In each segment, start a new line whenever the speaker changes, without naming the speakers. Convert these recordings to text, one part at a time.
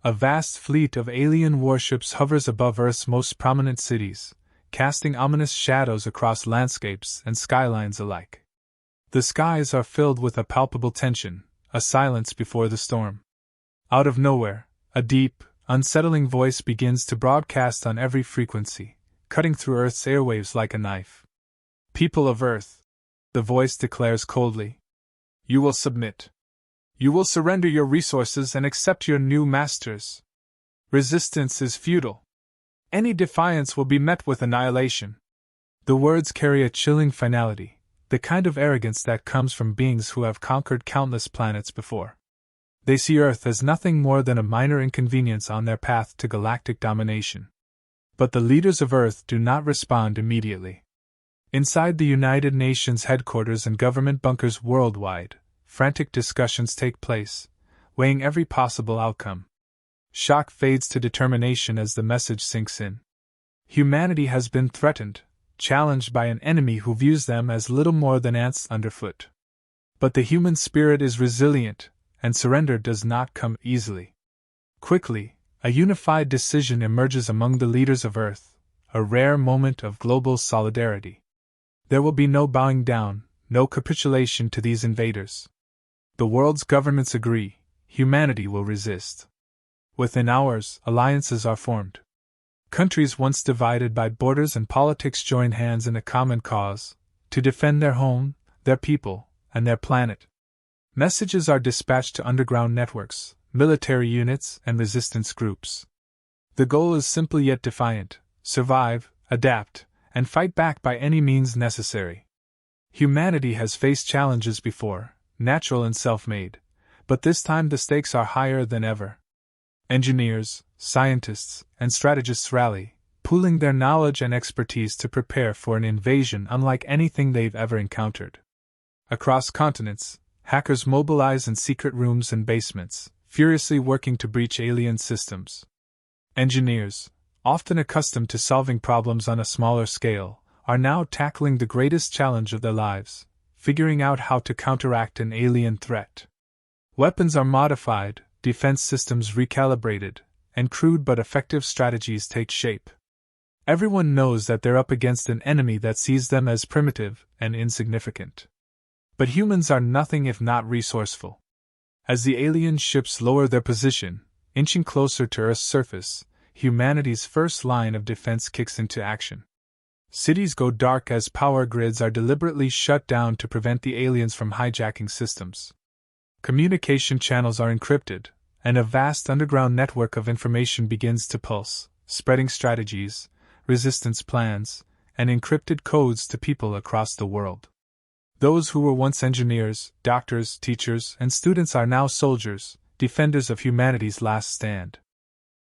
A vast fleet of alien warships hovers above Earth's most prominent cities, casting ominous shadows across landscapes and skylines alike. The skies are filled with a palpable tension, a silence before the storm. Out of nowhere, a deep, unsettling voice begins to broadcast on every frequency, cutting through Earth's airwaves like a knife. "People of Earth," the voice declares coldly, "you will submit. You will surrender your resources and accept your new masters. Resistance is futile. Any defiance will be met with annihilation." The words carry a chilling finality, the kind of arrogance that comes from beings who have conquered countless planets before. They see Earth as nothing more than a minor inconvenience on their path to galactic domination. But the leaders of Earth do not respond immediately. Inside the United Nations headquarters and government bunkers worldwide, frantic discussions take place, weighing every possible outcome. Shock fades to determination as the message sinks in. Humanity has been threatened, challenged by an enemy who views them as little more than ants underfoot. But the human spirit is resilient, and surrender does not come easily. Quickly, a unified decision emerges among the leaders of Earth, a rare moment of global solidarity. There will be no bowing down, no capitulation to these invaders. The world's governments agree, humanity will resist. Within hours, alliances are formed. Countries once divided by borders and politics join hands in a common cause, to defend their home, their people, and their planet. Messages are dispatched to underground networks, military units, and resistance groups. The goal is simple yet defiant: survive, adapt, and fight back by any means necessary. Humanity has faced challenges before, natural and self-made, but this time the stakes are higher than ever. Engineers, scientists, and strategists rally, pooling their knowledge and expertise to prepare for an invasion unlike anything they've ever encountered. Across continents, hackers mobilize in secret rooms and basements, furiously working to breach alien systems. Engineers, often accustomed to solving problems on a smaller scale, are now tackling the greatest challenge of their lives, figuring out how to counteract an alien threat. Weapons are modified, defense systems recalibrated, and crude but effective strategies take shape. Everyone knows that they're up against an enemy that sees them as primitive and insignificant. But humans are nothing if not resourceful. As the alien ships lower their position, inching closer to Earth's surface, humanity's first line of defense kicks into action. Cities go dark as power grids are deliberately shut down to prevent the aliens from hijacking systems. Communication channels are encrypted, and a vast underground network of information begins to pulse, spreading strategies, resistance plans, and encrypted codes to people across the world. Those who were once engineers, doctors, teachers, and students are now soldiers, defenders of humanity's last stand.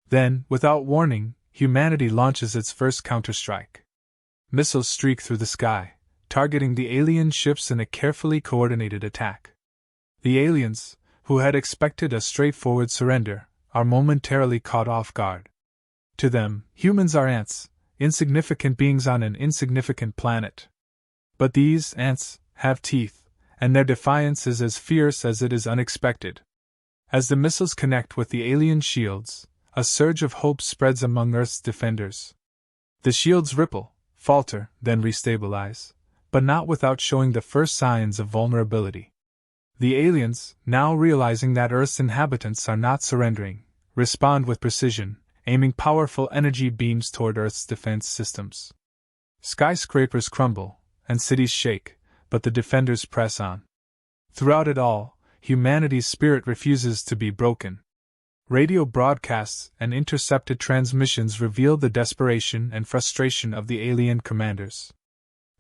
Then, without warning, humanity launches its first counterstrike. Missiles streak through the sky, targeting the alien ships in a carefully coordinated attack. The aliens, who had expected a straightforward surrender, are momentarily caught off guard. To them, humans are ants, insignificant beings on an insignificant planet. But these ants have teeth, and their defiance is as fierce as it is unexpected. As the missiles connect with the alien shields, a surge of hope spreads among Earth's defenders. The shields ripple, falter, then restabilize, but not without showing the first signs of vulnerability. The aliens, now realizing that Earth's inhabitants are not surrendering, respond with precision, aiming powerful energy beams toward Earth's defense systems. Skyscrapers crumble, and cities shake, but the defenders press on. Throughout it all, humanity's spirit refuses to be broken. Radio broadcasts and intercepted transmissions reveal the desperation and frustration of the alien commanders.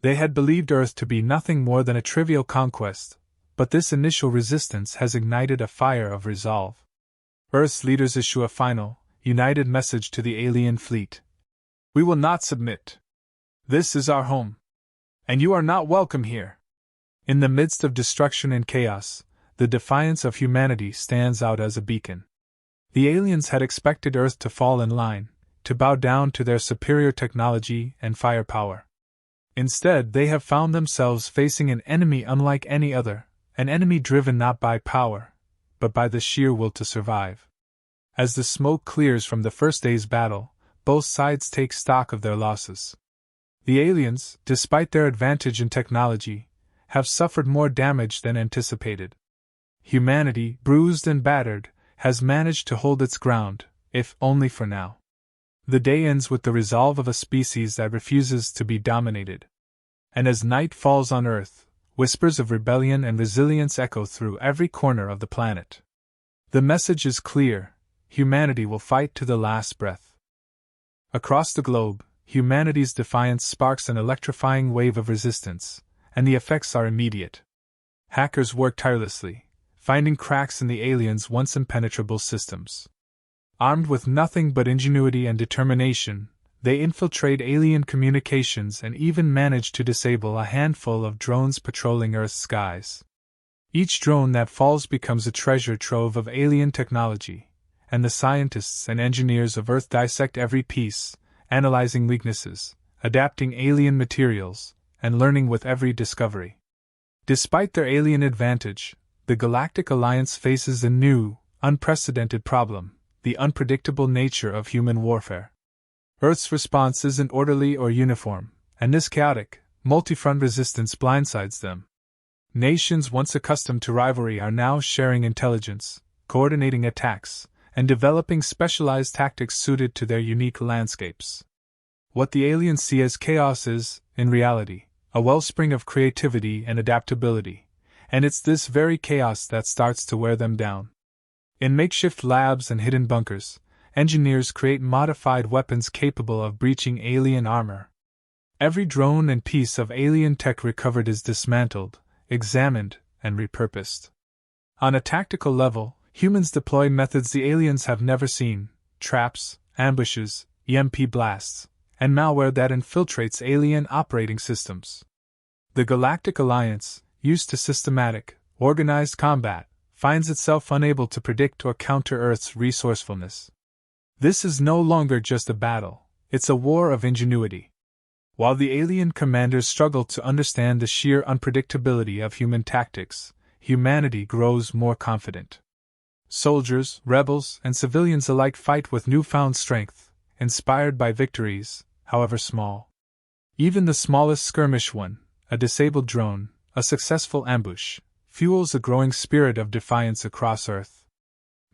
They had believed Earth to be nothing more than a trivial conquest, but this initial resistance has ignited a fire of resolve. Earth's leaders issue a final, united message to the alien fleet. "We will not submit. This is our home. And you are not welcome here." In the midst of destruction and chaos, the defiance of humanity stands out as a beacon. The aliens had expected Earth to fall in line, to bow down to their superior technology and firepower. Instead, they have found themselves facing an enemy unlike any other, an enemy driven not by power, but by the sheer will to survive. As the smoke clears from the first day's battle, both sides take stock of their losses. The aliens, despite their advantage in technology, have suffered more damage than anticipated. Humanity, bruised and battered, has managed to hold its ground, if only for now. The day ends with the resolve of a species that refuses to be dominated. And as night falls on Earth, whispers of rebellion and resilience echo through every corner of the planet. The message is clear: humanity will fight to the last breath. Across the globe, humanity's defiance sparks an electrifying wave of resistance, and the effects are immediate. Hackers work tirelessly, finding cracks in the aliens' once impenetrable systems. Armed with nothing but ingenuity and determination, they infiltrate alien communications and even manage to disable a handful of drones patrolling Earth's skies. Each drone that falls becomes a treasure trove of alien technology, and the scientists and engineers of Earth dissect every piece, analyzing weaknesses, adapting alien materials, and learning with every discovery. Despite their alien advantage, the Galactic Alliance faces a new, unprecedented problem: the unpredictable nature of human warfare. Earth's response isn't orderly or uniform, and this chaotic, multi-front resistance blindsides them. Nations once accustomed to rivalry are now sharing intelligence, coordinating attacks, and developing specialized tactics suited to their unique landscapes. What the aliens see as chaos is, in reality, a wellspring of creativity and adaptability, and it's this very chaos that starts to wear them down. In makeshift labs and hidden bunkers, engineers create modified weapons capable of breaching alien armor. Every drone and piece of alien tech recovered is dismantled, examined, and repurposed. On a tactical level, humans deploy methods the aliens have never seen: traps, ambushes, EMP blasts, and malware that infiltrates alien operating systems. The Galactic Alliance, used to systematic, organized combat, finds itself unable to predict or counter Earth's resourcefulness. This is no longer just a battle, it's a war of ingenuity. While the alien commanders struggle to understand the sheer unpredictability of human tactics, humanity grows more confident. Soldiers, rebels, and civilians alike fight with newfound strength, inspired by victories, however small. Even the smallest skirmish one, a disabled drone, a successful ambush, fuels a growing spirit of defiance across Earth.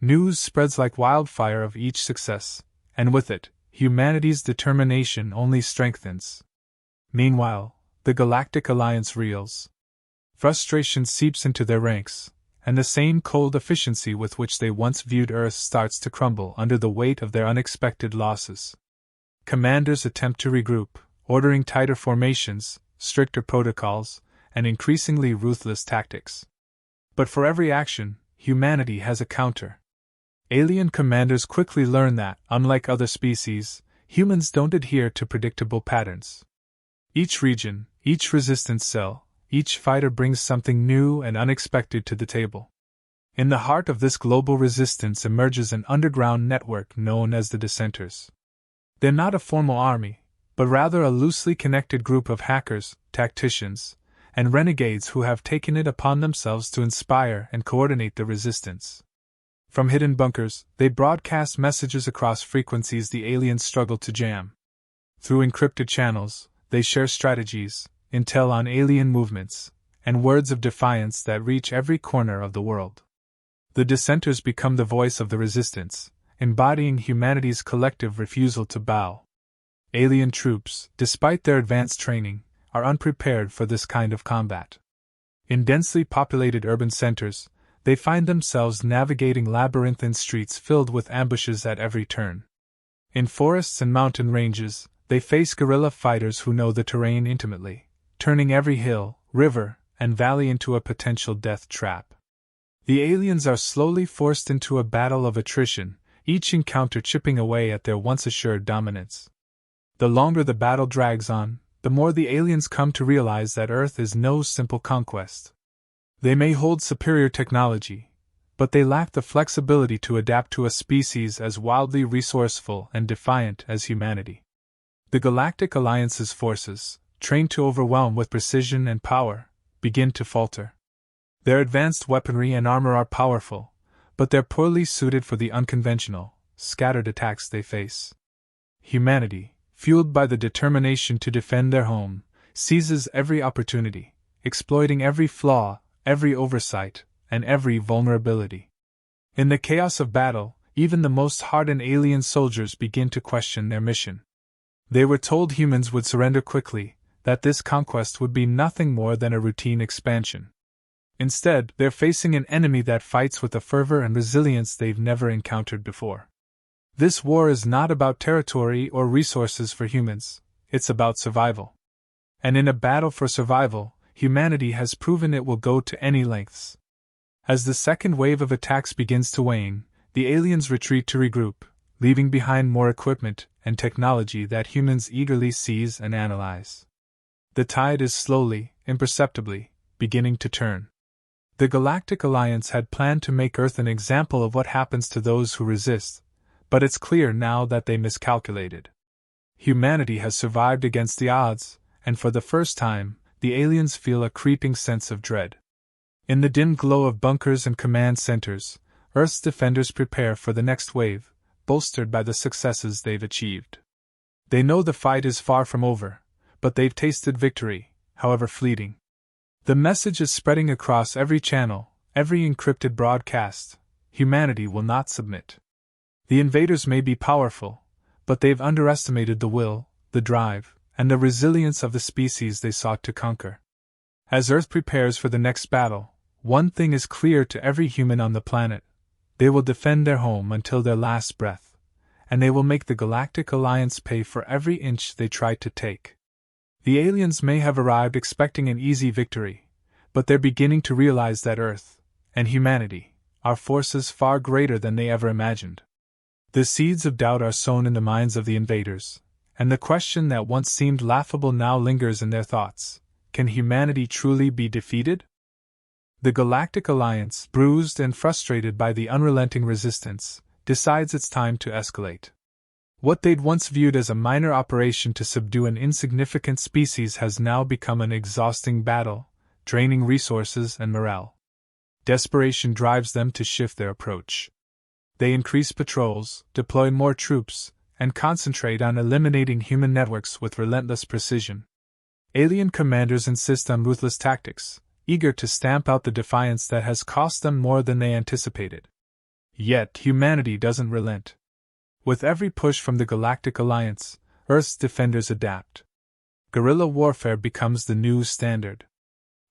News spreads like wildfire of each success, and with it, humanity's determination only strengthens. Meanwhile, the Galactic Alliance reels. Frustration seeps into their ranks, and the same cold efficiency with which they once viewed Earth starts to crumble under the weight of their unexpected losses. Commanders attempt to regroup, ordering tighter formations, stricter protocols, and increasingly ruthless tactics. But for every action, humanity has a counter. Alien commanders quickly learn that, unlike other species, humans don't adhere to predictable patterns. Each region, each resistance cell, each fighter brings something new and unexpected to the table. In the heart of this global resistance emerges an underground network known as the Dissenters. They're not a formal army, but rather a loosely connected group of hackers, tacticians, and renegades who have taken it upon themselves to inspire and coordinate the resistance. From hidden bunkers, they broadcast messages across frequencies the aliens struggle to jam. Through encrypted channels, they share strategies, intel on alien movements, and words of defiance that reach every corner of the world. The Dissenters become the voice of the resistance, embodying humanity's collective refusal to bow. Alien troops, despite their advanced training, are unprepared for this kind of combat. In densely populated urban centers, they find themselves navigating labyrinthine streets filled with ambushes at every turn. In forests and mountain ranges, they face guerrilla fighters who know the terrain intimately, turning every hill, river, and valley into a potential death trap. The aliens are slowly forced into a battle of attrition, each encounter chipping away at their once assured dominance. The longer the battle drags on, the more the aliens come to realize that Earth is no simple conquest. They may hold superior technology, but they lack the flexibility to adapt to a species as wildly resourceful and defiant as humanity. The Galactic Alliance's forces, trained to overwhelm with precision and power, begin to falter. Their advanced weaponry and armor are powerful, but they're poorly suited for the unconventional, scattered attacks they face. Humanity, fueled by the determination to defend their home, seizes every opportunity, exploiting every flaw, every oversight, and every vulnerability. In the chaos of battle, even the most hardened alien soldiers begin to question their mission. They were told humans would surrender quickly, that this conquest would be nothing more than a routine expansion. Instead, they're facing an enemy that fights with a fervor and resilience they've never encountered before. This war is not about territory or resources for humans, it's about survival. And in a battle for survival, humanity has proven it will go to any lengths. As the second wave of attacks begins to wane, the aliens retreat to regroup, leaving behind more equipment and technology that humans eagerly seize and analyze. The tide is slowly, imperceptibly, beginning to turn. The Galactic Alliance had planned to make Earth an example of what happens to those who resist, but it's clear now that they miscalculated. Humanity has survived against the odds, and for the first time, the aliens feel a creeping sense of dread. In the dim glow of bunkers and command centers, Earth's defenders prepare for the next wave, bolstered by the successes they've achieved. They know the fight is far from over, but they've tasted victory, however fleeting. The message is spreading across every channel, every encrypted broadcast: humanity will not submit. The invaders may be powerful, but they've underestimated the will, the drive, and the resilience of the species they sought to conquer. As Earth prepares for the next battle, one thing is clear to every human on the planet: they will defend their home until their last breath, and they will make the Galactic Alliance pay for every inch they tried to take. The aliens may have arrived expecting an easy victory, but they're beginning to realize that Earth, and humanity, are forces far greater than they ever imagined. The seeds of doubt are sown in the minds of the invaders, and the question that once seemed laughable now lingers in their thoughts: can humanity truly be defeated? The Galactic Alliance, bruised and frustrated by the unrelenting resistance, decides it's time to escalate. What they'd once viewed as a minor operation to subdue an insignificant species has now become an exhausting battle, draining resources and morale. Desperation drives them to shift their approach. They increase patrols, deploy more troops, and concentrate on eliminating human networks with relentless precision. Alien commanders insist on ruthless tactics, eager to stamp out the defiance that has cost them more than they anticipated. Yet humanity doesn't relent. With every push from the Galactic Alliance, Earth's defenders adapt. Guerrilla warfare becomes the new standard.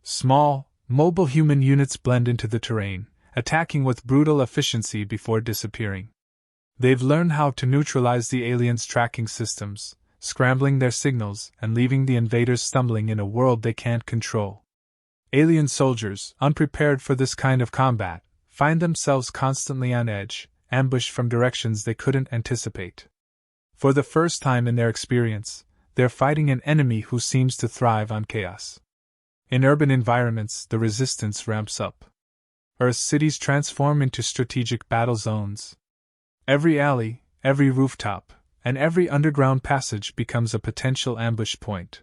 Small, mobile human units blend into the terrain, attacking with brutal efficiency before disappearing. They've learned how to neutralize the aliens' tracking systems, scrambling their signals and leaving the invaders stumbling in a world they can't control. Alien soldiers, unprepared for this kind of combat, find themselves constantly on edge, ambushed from directions they couldn't anticipate. For the first time in their experience, they're fighting an enemy who seems to thrive on chaos. In urban environments, the resistance ramps up. Earth's cities transform into strategic battle zones. Every alley, every rooftop, and every underground passage becomes a potential ambush point.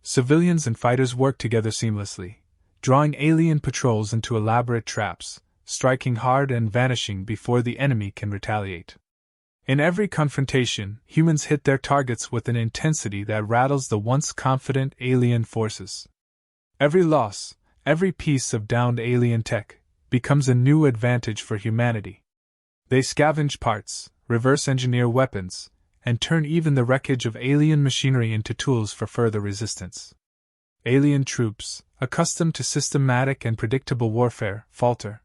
Civilians and fighters work together seamlessly, drawing alien patrols into elaborate traps, striking hard and vanishing before the enemy can retaliate. In every confrontation, humans hit their targets with an intensity that rattles the once confident alien forces. Every loss, every piece of downed alien tech, becomes a new advantage for humanity. They scavenge parts, reverse engineer weapons, and turn even the wreckage of alien machinery into tools for further resistance. Alien troops, accustomed to systematic and predictable warfare, falter.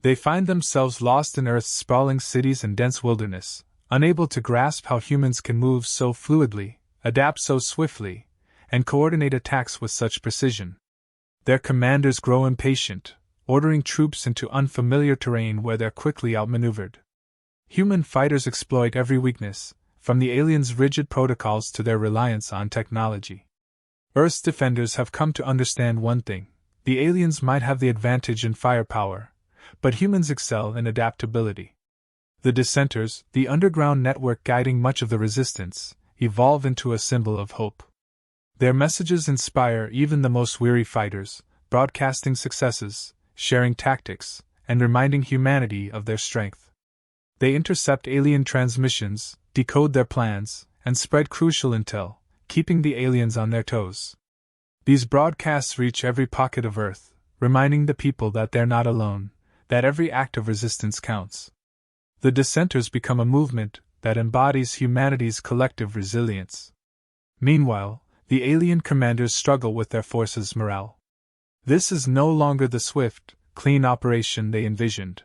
They find themselves lost in Earth's sprawling cities and dense wilderness, unable to grasp how humans can move so fluidly, adapt so swiftly, and coordinate attacks with such precision. Their commanders grow impatient, ordering troops into unfamiliar terrain where they're quickly outmaneuvered. Human fighters exploit every weakness, from the aliens' rigid protocols to their reliance on technology. Earth's defenders have come to understand one thing: the aliens might have the advantage in firepower, but humans excel in adaptability. The Dissenters, the underground network guiding much of the resistance, evolve into a symbol of hope. Their messages inspire even the most weary fighters, broadcasting successes, sharing tactics, and reminding humanity of their strength. They intercept alien transmissions, decode their plans, and spread crucial intel, keeping the aliens on their toes. These broadcasts reach every pocket of Earth, reminding the people that they're not alone, that every act of resistance counts. The Dissenters become a movement that embodies humanity's collective resilience. Meanwhile, the alien commanders struggle with their forces' morale. This is no longer the swift, clean operation they envisioned.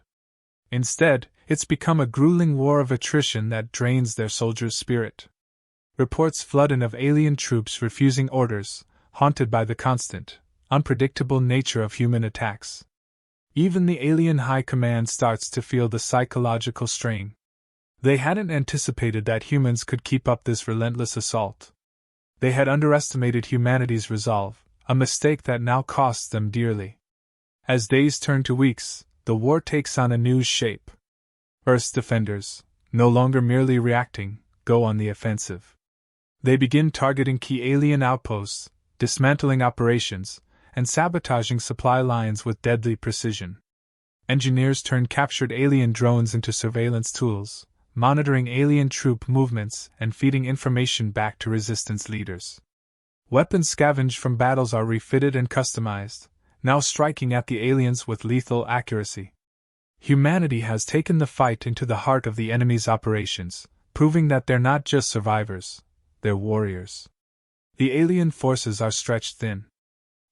Instead, it's become a grueling war of attrition that drains their soldiers' spirit. Reports flood in of alien troops refusing orders, haunted by the constant, unpredictable nature of human attacks. Even the alien high command starts to feel the psychological strain. They hadn't anticipated that humans could keep up this relentless assault. They had underestimated humanity's resolve, a mistake that now costs them dearly. As days turn to weeks, the war takes on a new shape. Earth's defenders, no longer merely reacting, go on the offensive. They begin targeting key alien outposts, dismantling operations, and sabotaging supply lines with deadly precision. Engineers turn captured alien drones into surveillance tools, monitoring alien troop movements and feeding information back to resistance leaders. Weapons scavenged from battles are refitted and customized, now striking at the aliens with lethal accuracy. Humanity has taken the fight into the heart of the enemy's operations, proving that they're not just survivors, they're warriors. The alien forces are stretched thin.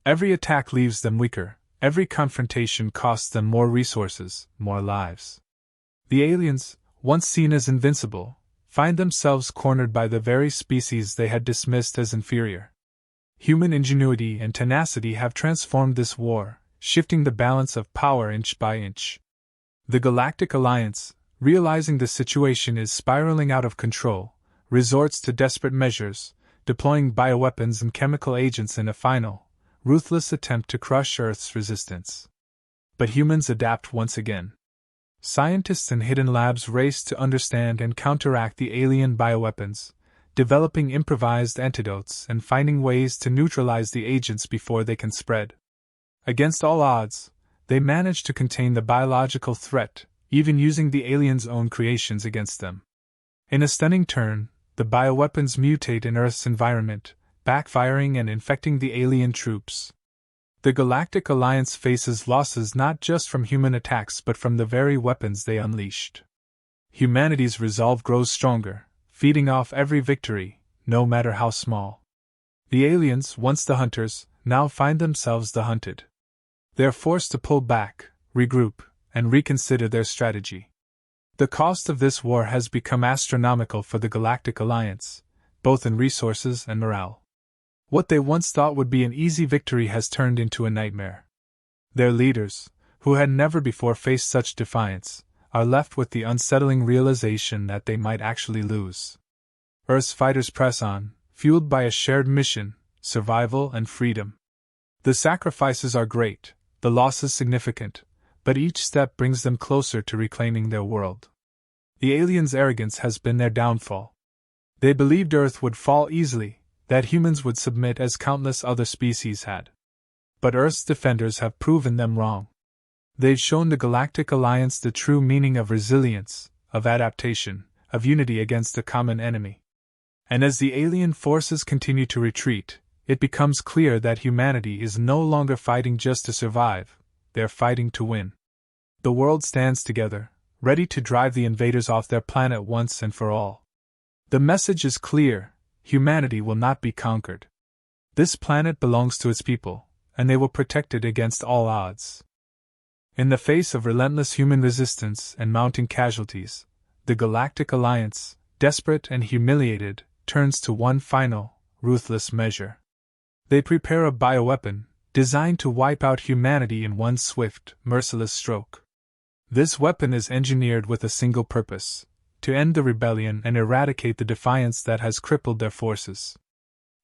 Every attack leaves them weaker, every confrontation costs them more resources, more lives. The aliens, once seen as invincible, find themselves cornered by the very species they had dismissed as inferior. Human ingenuity and tenacity have transformed this war, shifting the balance of power inch by inch. The Galactic Alliance, realizing the situation is spiraling out of control, resorts to desperate measures, deploying bioweapons and chemical agents in a final, ruthless attempt to crush Earth's resistance. But humans adapt once again. Scientists in hidden labs race to understand and counteract the alien bioweapons, developing improvised antidotes and finding ways to neutralize the agents before they can spread. Against all odds, they manage to contain the biological threat, even using the aliens' own creations against them. In a stunning turn, the bioweapons mutate in Earth's environment, backfiring and infecting the alien troops. The Galactic Alliance faces losses not just from human attacks but from the very weapons they unleashed. Humanity's resolve grows stronger, feeding off every victory, no matter how small. The aliens, once the hunters, now find themselves the hunted. They're forced to pull back, regroup, and reconsider their strategy. The cost of this war has become astronomical for the Galactic Alliance, both in resources and morale. What they once thought would be an easy victory has turned into a nightmare. Their leaders, who had never before faced such defiance, are left with the unsettling realization that they might actually lose. Earth's fighters press on, fueled by a shared mission, survival and freedom. The sacrifices are great, the losses significant, but each step brings them closer to reclaiming their world. The aliens' arrogance has been their downfall. They believed Earth would fall easily, that humans would submit as countless other species had. But Earth's defenders have proven them wrong. They've shown the Galactic Alliance the true meaning of resilience, of adaptation, of unity against a common enemy. And as the alien forces continue to retreat, it becomes clear that humanity is no longer fighting just to survive, they're fighting to win. The world stands together, ready to drive the invaders off their planet once and for all. The message is clear: humanity will not be conquered. This planet belongs to its people, and they will protect it against all odds. In the face of relentless human resistance and mounting casualties, the Galactic Alliance, desperate and humiliated, turns to one final, ruthless measure. They prepare a bioweapon, designed to wipe out humanity in one swift, merciless stroke. This weapon is engineered with a single purpose: to end the rebellion and eradicate the defiance that has crippled their forces.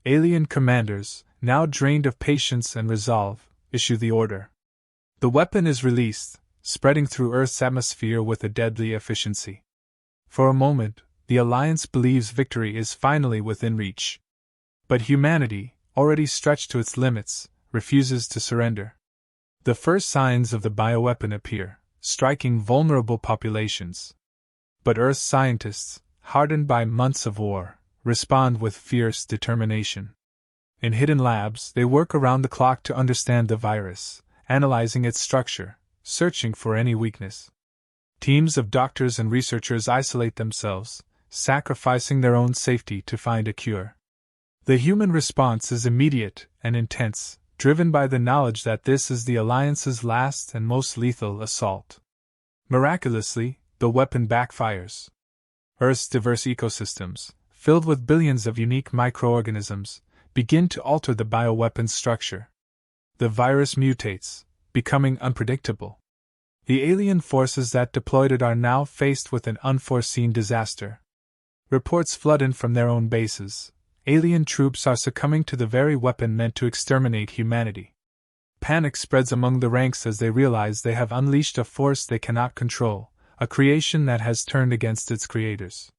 Alien commanders, now drained of patience and resolve, issue the order. The weapon is released, spreading through Earth's atmosphere with a deadly efficiency. For a moment, the Alliance believes victory is finally within reach. But humanity, already stretched to its limits, refuses to surrender. The first signs of the bioweapon appear, striking vulnerable populations. but Earth's scientists, hardened by months of war, respond with fierce determination. In hidden labs, they work around the clock to understand the virus, analyzing its structure, searching for any weakness. Teams of doctors and researchers isolate themselves, sacrificing their own safety to find a cure. The human response is immediate and intense, driven by the knowledge that this is the Alliance's last and most lethal assault. Miraculously, the weapon backfires. Earth's diverse ecosystems, filled with billions of unique microorganisms, begin to alter the bioweapon's structure. The virus mutates, becoming unpredictable. The alien forces that deployed it are now faced with an unforeseen disaster. Reports flood in from their own bases. Alien troops are succumbing to the very weapon meant to exterminate humanity. Panic spreads among the ranks as they realize they have unleashed a force they cannot control, a creation that has turned against its creators.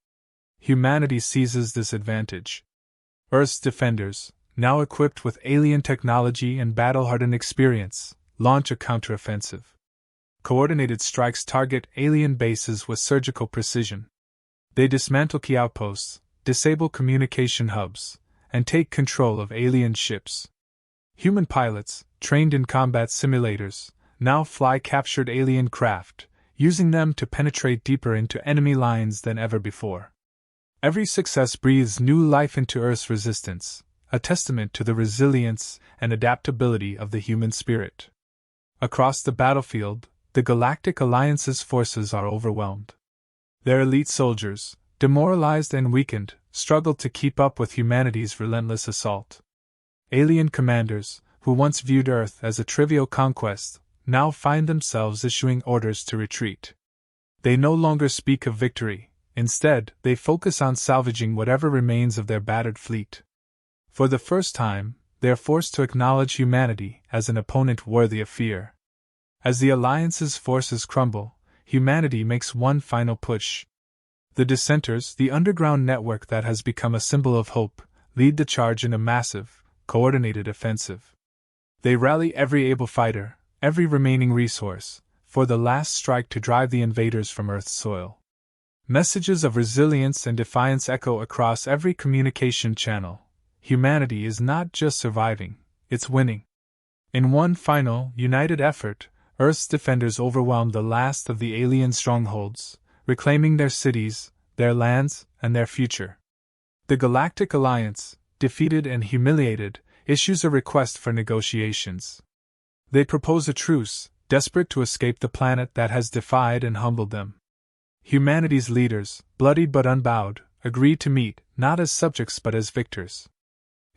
Humanity seizes this advantage. Earth's defenders, now equipped with alien technology and battle-hardened experience, launch a counteroffensive. Coordinated strikes target alien bases with surgical precision. They dismantle key outposts, disable communication hubs, and take control of alien ships. Human pilots, trained in combat simulators, now fly captured alien craft, using them to penetrate deeper into enemy lines than ever before. Every success breathes new life into Earth's resistance, a testament to the resilience and adaptability of the human spirit. Across the battlefield, the Galactic Alliance's forces are overwhelmed. Their elite soldiers, demoralized and weakened, struggle to keep up with humanity's relentless assault. Alien commanders, who once viewed Earth as a trivial conquest, now find themselves issuing orders to retreat. They no longer speak of victory. Instead, they focus on salvaging whatever remains of their battered fleet. For the first time, they are forced to acknowledge humanity as an opponent worthy of fear. As the Alliance's forces crumble, humanity makes one final push. The Dissenters, the underground network that has become a symbol of hope, lead the charge in a massive, coordinated offensive. They rally every able fighter, every remaining resource, for the last strike to drive the invaders from Earth's soil. Messages of resilience and defiance echo across every communication channel. Humanity is not just surviving, it's winning. In one final, united effort, Earth's defenders overwhelm the last of the alien strongholds, reclaiming their cities, their lands, and their future. The Galactic Alliance, defeated and humiliated, issues a request for negotiations. They propose a truce, desperate to escape the planet that has defied and humbled them. Humanity's leaders, bloodied but unbowed, agree to meet, not as subjects but as victors.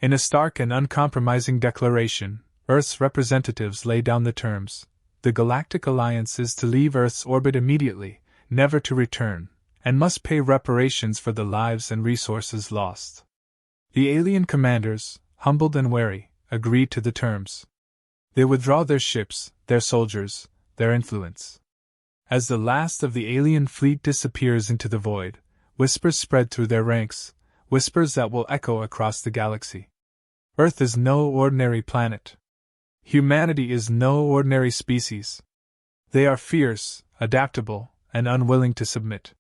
In a stark and uncompromising declaration, Earth's representatives lay down the terms. The Galactic Alliance is to leave Earth's orbit immediately, never to return, and must pay reparations for the lives and resources lost. The alien commanders, humbled and wary, agree to the terms. They withdraw their ships, their soldiers, their influence. As the last of the alien fleet disappears into the void, whispers spread through their ranks, whispers that will echo across the galaxy. Earth is no ordinary planet. Humanity is no ordinary species. They are fierce, adaptable, and unwilling to submit.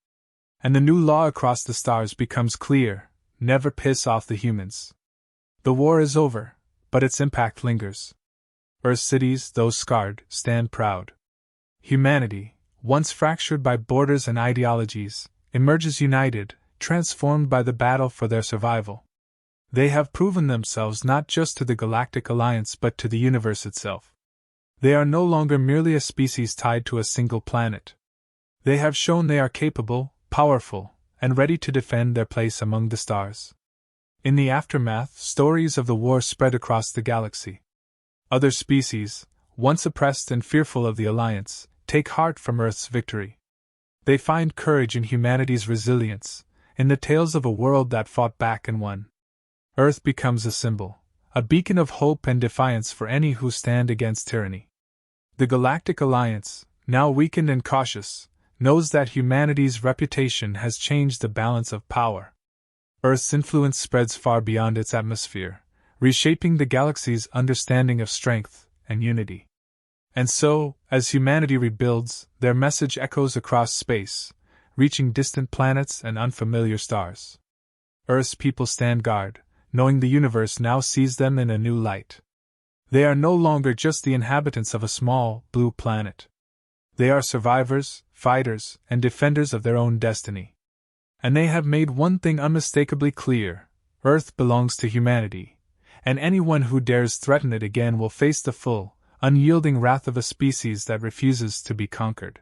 And the new law across the stars becomes clear: never piss off the humans. The war is over, but its impact lingers. Earth's cities, though scarred, stand proud. Humanity, once fractured by borders and ideologies, emerges united, transformed by the battle for their survival. They have proven themselves not just to the Galactic Alliance but to the universe itself. They are no longer merely a species tied to a single planet. They have shown they are capable, powerful, and ready to defend their place among the stars. In the aftermath, stories of the war spread across the galaxy. Other species, once oppressed and fearful of the Alliance, take heart from Earth's victory. They find courage in humanity's resilience, in the tales of a world that fought back and won. Earth becomes a symbol, a beacon of hope and defiance for any who stand against tyranny. The Galactic Alliance, now weakened and cautious, knows that humanity's reputation has changed the balance of power. Earth's influence spreads far beyond its atmosphere, reshaping the galaxy's understanding of strength and unity. And so, as humanity rebuilds, their message echoes across space, reaching distant planets and unfamiliar stars. Earth's people stand guard, knowing the universe now sees them in a new light. They are no longer just the inhabitants of a small, blue planet. They are survivors, fighters, and defenders of their own destiny. And they have made one thing unmistakably clear: Earth belongs to humanity, and anyone who dares threaten it again will face the full, unyielding wrath of a species that refuses to be conquered.